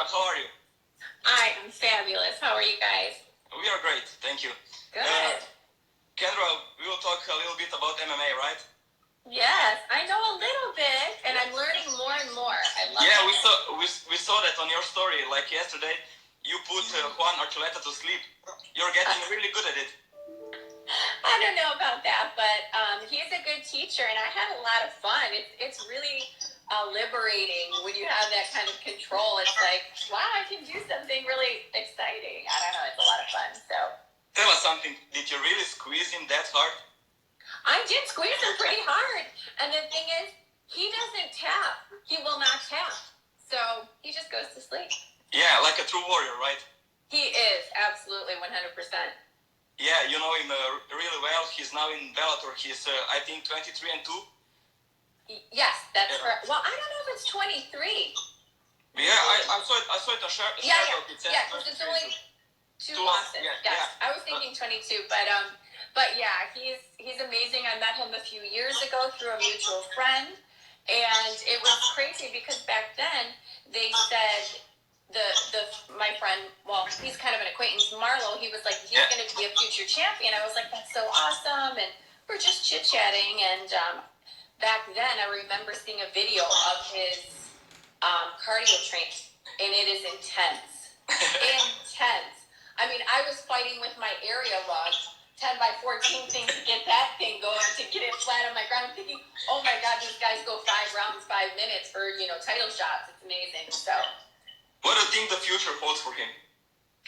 Kendra, how are you? I am fabulous. How are you guys? We are great, thank you. Good. Kendra, we will talk a little bit about MMA, right? Yes, I know a little bit, and I'm learning more and more. I love it. Yeah, we saw that on your story, like yesterday. You put Juan Archuleta to sleep. You're getting really good at it. I don't know about that, but he's a good teacher, and I had a lot of fun. It's really liberating when you have that kind of control. It's like, wow, I can do something really exciting. I don't know. It's a lot of fun. So tell us something. Did you really squeeze him that hard? I did squeeze him pretty hard, and the thing is, he doesn't tap. He will not tap, so he just goes to sleep. Yeah, like a true warrior, right? He is absolutely 100%. Yeah, you know him really well. He's now in Bellator. He's, I think, 23-2. Yes, that's correct. Well, I don't know if it's 23. Yeah, I saw it on Sharp. Yeah, because it's only two losses. Yes. I was thinking 22, but yeah, he's amazing. I met him a few years ago through a mutual friend, and it was crazy because back then they said my friend, well, he's kind of an acquaintance, Marlo, he was like, he's going to be a future champion. I was like, that's so awesome, and we're just chit-chatting, and back then I remember seeing a video of his cardio training, and it is intense. Intense. I mean, I was fighting with my area rod, 10x14 thing to get that thing going, to get it flat on my ground. I'm thinking, oh my God, these guys go 5 rounds, 5 minutes for, title shots. It's amazing. So, what do you think the future holds for him?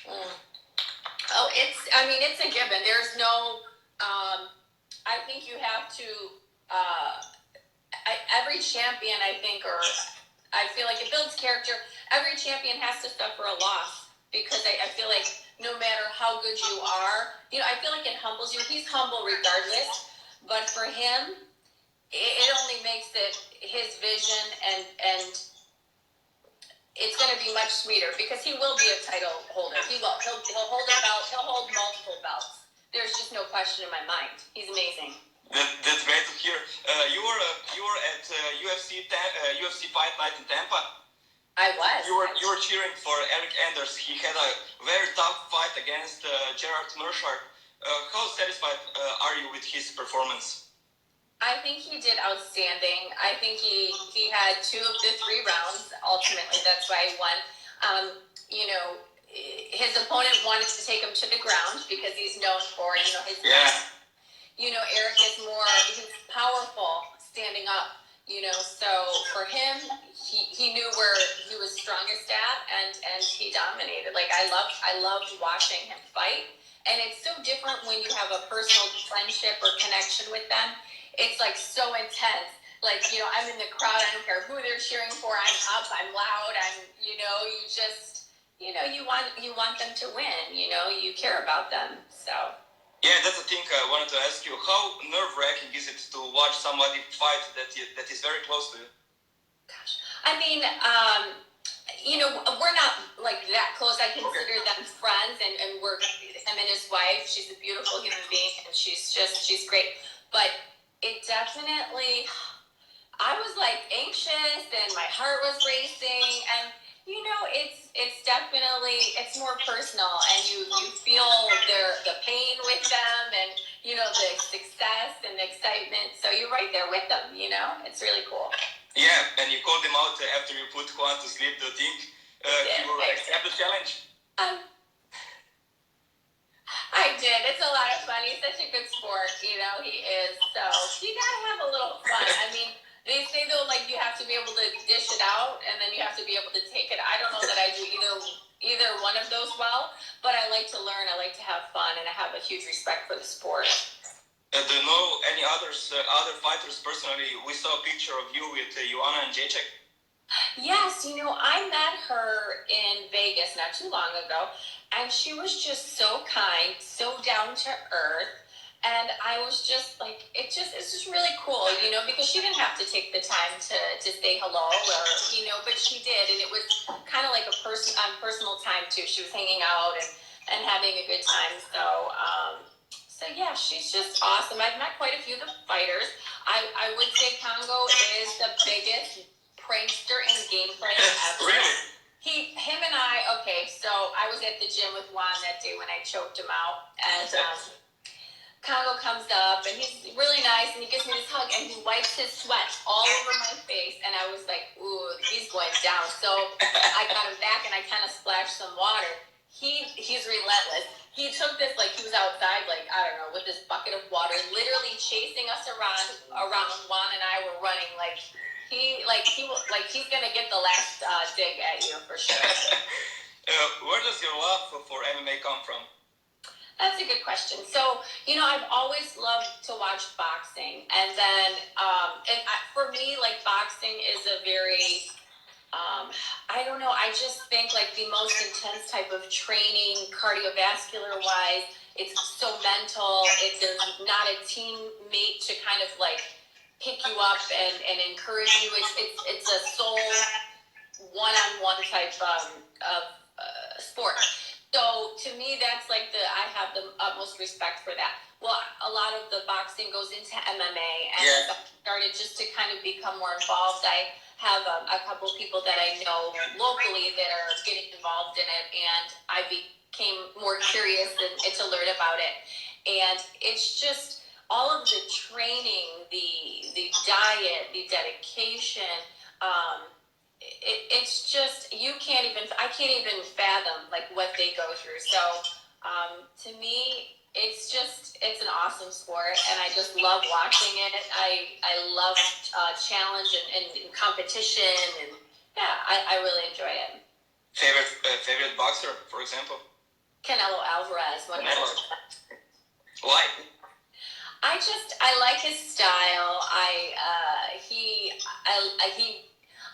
Oh, it's a given. There's no, I think you have to, every champion, I think, or I feel like it builds character. Every champion has to suffer a loss, because I feel like no matter how good you are, I feel like it humbles you. He's humble regardless, but for him, it only makes it his vision, and it's going to be much sweeter, because he will be a title holder. He will. He'll hold a belt. He'll hold multiple belts. There's just no question in my mind. He's amazing. That's great to hear. You were at UFC Fight Night in Tampa. I was. You were cheering for Eric Anders. He had a very tough fight against Gerard Meerschaert. How satisfied are you with his performance? I think he did outstanding. I think he had 2 of the 3 rounds. Ultimately, that's why he won. His opponent wanted to take him to the ground because he's known for his. Eric is he's powerful standing up. So for him, he knew where he was strongest at, and he dominated. Like I loved watching him fight, and it's so different when you have a personal friendship or connection with them. It's like so intense. Like, I'm in the crowd. I don't care who they're cheering for. I'm up. I'm loud. you just, you want them to win. You care about them. So. Yeah, that's the thing I wanted to ask you. How nerve-wracking is it to watch somebody fight that is very close to you? Gosh, I mean, we're not like that close. I consider them friends, and we're him and his wife. She's a beautiful human being, and she's great. But it definitely, I was like anxious, and my heart was racing, and it's definitely, it's more personal, and you feel the pain with them, and the success and the excitement. So you're right there with them. It's really cool. Yeah, and you called him out after you put Juan to sleep. Do you think he will accept the challenge? I did. It's a lot of fun. He's such a good sport, he is. So you gotta have a little fun. I mean, they say though, like you have to be able to dish it out, and then you have to be able to take it. I don't know that I do either one of those well, but I like to learn. I like to have fun, and I have a huge respect for the sport. Do you know any other fighters personally? We saw a picture of you with Joanna and Jacek. Yes, I met her in Vegas not too long ago, and she was just so kind, so down to earth, and I was just like, it's just really cool, because she didn't have to take the time to say hello, or, but she did, and it was kind of like a personal time too. She was hanging out and having a good time, so yeah, she's just awesome. I've met quite a few of the fighters. I would say Congo is the biggest prankster and gameplay ever. Really? Him and So I was at the gym with Juan that day when I choked him out, and Congo comes up, and he's really nice, and he gives me this hug, and he wipes his sweat all over my face, and I was like, ooh, he's going down. So I got him back, and I kind of splashed some water. He's relentless. He took this like he was outside, like, I don't know, with this bucket of water, literally chasing us around. Juan and I were running like he's gonna get the last dig at you for sure. Where does your love for MMA come from? That's a good question. So, I've always loved to watch boxing. And then, for me, like, boxing is a very, I don't know, I just think, like, the most intense type of training, cardiovascular-wise. It's so mental. There's not a teammate to kind of, like, pick you up and encourage you. It's a soul one-on-one type of sport. So to me, that's like I have the utmost respect for that. Well, a lot of the boxing goes into MMA, and as I started just to kind of become more involved, I have a couple people that I know locally that are getting involved in it, and I became more curious and to learn about it. And it's just all of the training, the diet, the dedication. It's just I can't even fathom like what they go through. So to me, it's an awesome sport, and I just love watching it. I love challenge and competition, and I really enjoy it. Favorite boxer, for example? Canelo Alvarez. Why? I like his style.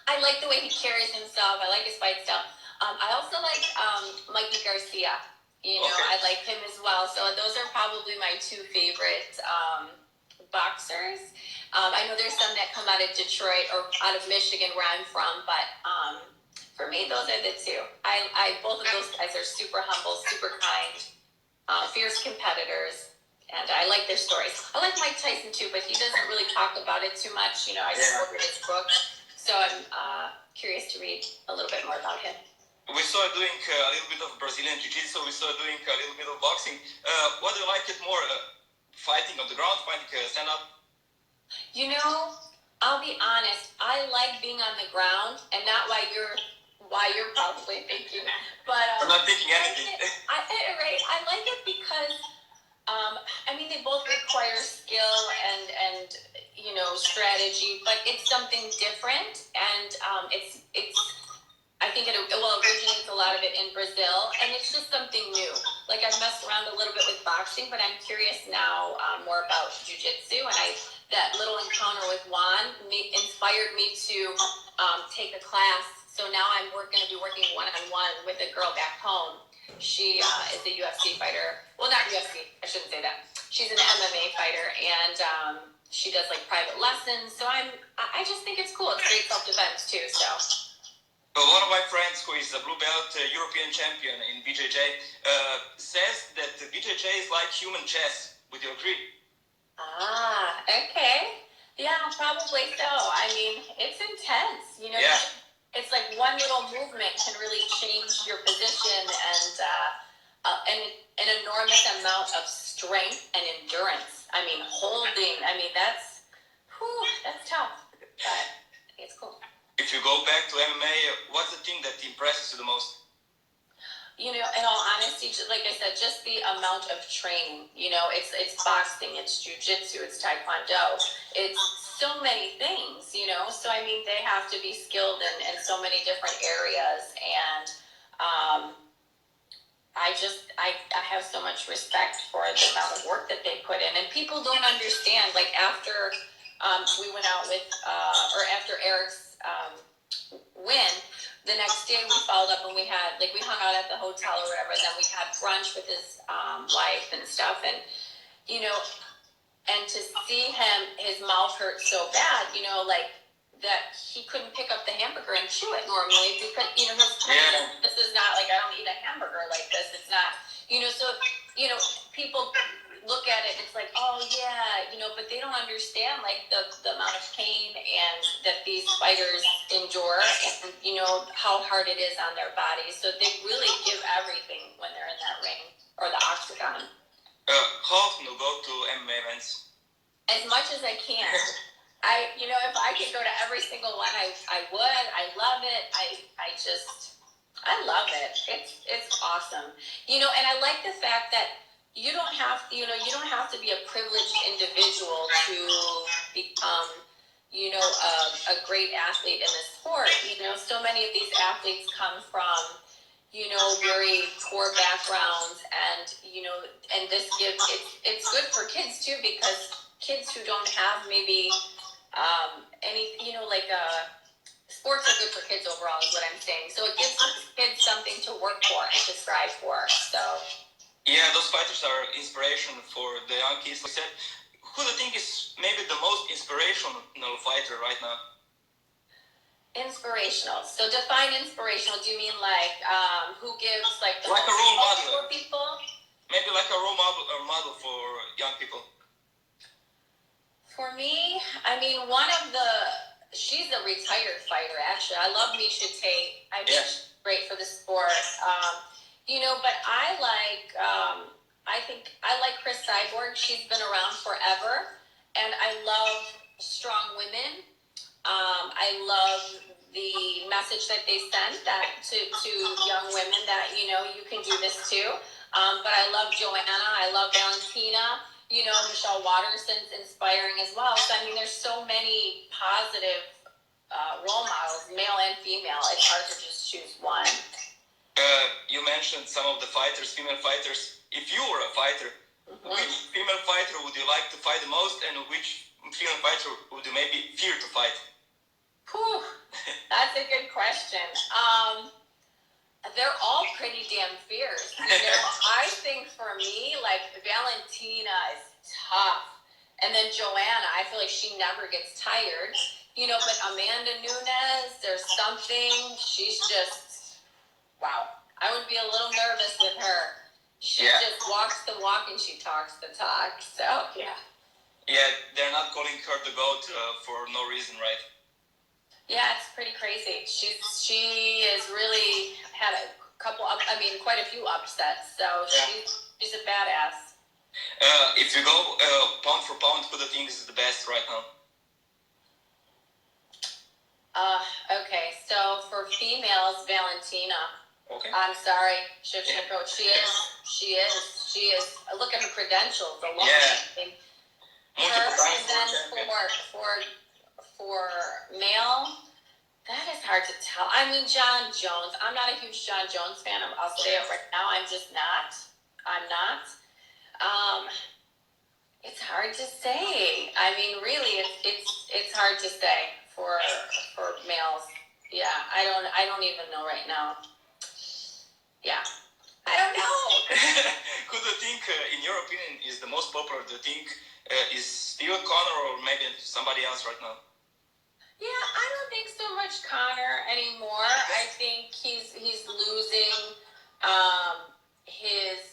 I like the way he carries himself. I like his fight style. I also like Mikey Garcia. I like him as well. So those are probably my two favorite boxers. I know there's some that come out of Detroit or out of Michigan where I'm from, but for me, those are the two. Both of those guys are super humble, super kind, fierce competitors. And I like their stories. I like Mike Tyson too, but he doesn't really talk about it too much. I just read his book. So I'm curious to read a little bit more about him. We saw doing a little bit of Brazilian Jiu-Jitsu. We saw doing a little bit of boxing. What do you like it more? Fighting on the ground, fighting stand-up? I'll be honest. I like being on the ground, and not why you're probably thinking. But I'm not thinking anything. Right. I like it because they both require skill and strategy, but it's something different, and it's I think it originates a lot of it in Brazil, and it's just something new. Like, I've messed around a little bit with boxing, but I'm curious now more about jiu-jitsu, and that little encounter with Juan inspired me to take a class. So now I'm going to be working one-on-one with a girl back home. She is a UFC fighter. Well, not UFC. I shouldn't say that. She's an MMA fighter, and she does like private lessons. So I just think it's cool. It's great self-defense too. So. One of my friends, who is a blue belt European champion in BJJ, says that BJJ is like human chess. Would you agree? Okay. Yeah, probably so. It's intense. Yeah. It's like one little movement can really change your position and an enormous amount of strength and endurance. Holding. That's tough. But it's cool. If you go back to MMA, what's the thing that impresses you the most? In all honesty, like I said, just the amount of training. It's boxing, it's jiu-jitsu, it's taekwondo. It's so many things, So, they have to be skilled in so many different areas. And I have so much respect for the amount of work that they put in. And people don't understand, like, after we went out with, after Eric's win, the next day we followed up and we hung out at the hotel or whatever, and then we had brunch with his wife and stuff, and and to see his mouth hurt so bad, like that he couldn't pick up the hamburger and chew it normally because this is not like, I don't eat a hamburger like this. It's not, so people look at it, it's like, oh yeah, you know, but they don't understand like the amount of pain and that these fighters endure, and you know how hard it is on their bodies. So they really give everything when they're in that ring or the octagon. How often you go to MMA events? As much as I can. You know, if I could go to every single one, I would. I love it. I love it. It's awesome. You know, and I like the fact that you don't have to be a privileged individual to become, you know, a great athlete in this sport. You know, so many of these athletes come from, you know, very poor backgrounds, and you know, and this gives it's good for kids too, because kids who don't have maybe any, you know, like sports are good for kids overall is what I'm saying. So it gives kids something to work for and to strive for. So yeah, those fighters are inspiration for the young kids. Like I said, who do you think is maybe the most inspirational fighter right now? Inspirational. So define inspirational. Do you mean like who gives like the like a role model for people? Maybe like a role model or model for young people. For me, I mean, she's a retired fighter, actually. I love Misha Tate. I think she's great for the sport. You know, but I like Chris Cyborg. She's been around forever, and I love strong women. I love the message that they send to young women that, you know, you can do this too. But I love Joanna. I love Valentina. You know, Michelle Waterson's inspiring as well. So, I mean, there's so many positive role models, male and female. It's hard to just choose one. You mentioned some of the fighters, female fighters. If you were a fighter, which female fighter would you like to fight the most, and which female fighter would you maybe fear to fight? Whew, that's a good question. They're all pretty damn fierce. You know, I think for me, like Valentina is tough, and then Joanna, I feel like she never gets tired. You know, but Amanda Nunes, there's something. She's just wow. I would be a little nervous with her. She just walks the walk and she talks the talk. So yeah. Yeah, they're not calling her the GOAT for no reason, right? Yeah, it's pretty crazy. She has really had quite a few upsets. So she's a badass. If you go pound for pound, who do you think is the best right now? Okay, so for females, Valentina. Okay. I'm sorry, Shevchenko. She is. Look at her credentials alone. Yeah. Her, and then for male, that is hard to tell. I mean, John Jones. I'm not a huge John Jones fan. I'll say it right now. I'm just not. I'm not. It's hard to say. I mean, really, it's hard to say for males. Yeah, I don't even know right now. Yeah, I don't know. Who do you think, in your opinion, is the most popular? Do you think is still Conor or maybe somebody else right now? Yeah, I don't think so much Conor anymore. I think he's losing his.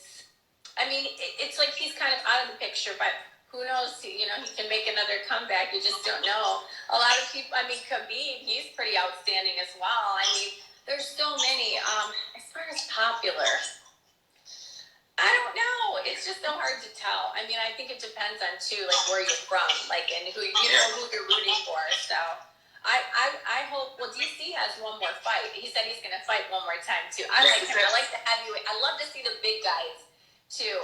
I mean, it's like he's kind of out of the picture, but who knows? You know, he can make another comeback. You just don't know. A lot of people. I mean, Khabib, he's pretty outstanding as well. I mean, there's so many. As far as popular, I don't know. It's just so hard to tell. I mean, I think it depends on too, like where you're from, like and who who you're rooting for. So. I hope. Well, DC has one more fight. He said he's going to fight one more time too. I like him. I like the heavyweight. I love to see the big guys too.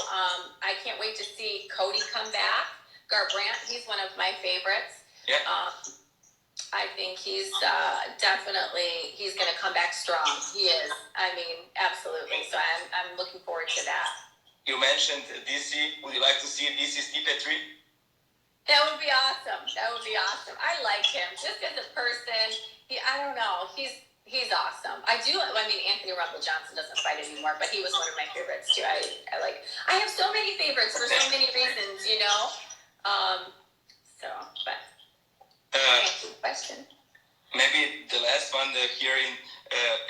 I can't wait to see Cody come back. Garbrandt, he's one of my favorites. Yeah. I think he's definitely he's going to come back strong. He is. I mean, absolutely. So I'm looking forward to that. You mentioned DC. Would you like to see DC Stipe 3? That would be awesome. That would be awesome. I like him just as a person. I don't know. He's awesome. I mean, Anthony Rumble Johnson doesn't fight anymore, but he was one of my favorites too. I have so many favorites for so many reasons, you know. But answer the question. Maybe the last one here in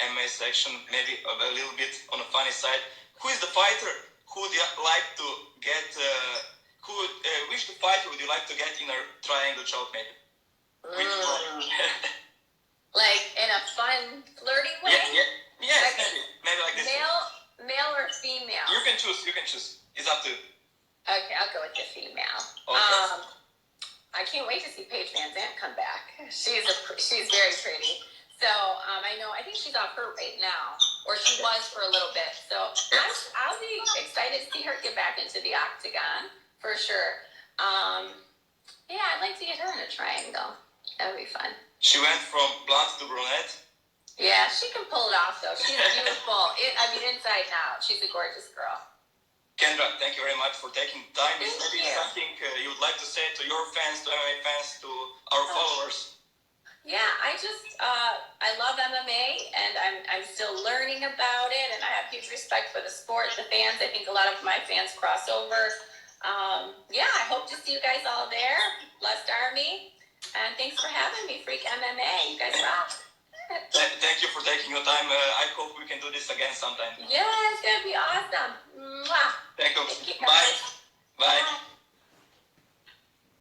MMA section, maybe a little bit on the funny side. Who is the fighter who would you like to get? Which fighter would you like to get in a triangle choke, maybe? Which one? Like in a fun, flirty way? Yes, like maybe like this. Male or female? You can choose. It's up to you. Okay, I'll go with the female. Okay. I can't wait to see Paige Van Zandt come back. She's very pretty. So I think she's off her right now, or she was for a little bit. So I'll be excited to see her get back into the octagon for sure. Yeah, I'd like to get her in a triangle. That would be fun. She went from blonde to brunette. Yeah, she can pull it off though. She's beautiful. Inside and out, she's a gorgeous girl. Kendra, thank you very much for taking time. Is there something you would like to say to your fans, to MMA fans, to our followers? Yeah, I love MMA, and I'm still learning about it, and I have huge respect for the sport, the fans. I think a lot of my fans cross over. Yeah, I hope to see you guys all there. Blessed Army, and thanks for having me, Freak MMA. You guys rock. Thank you for taking your time. I hope we can do this again sometime. Yeah, it's gonna be awesome. Mwah.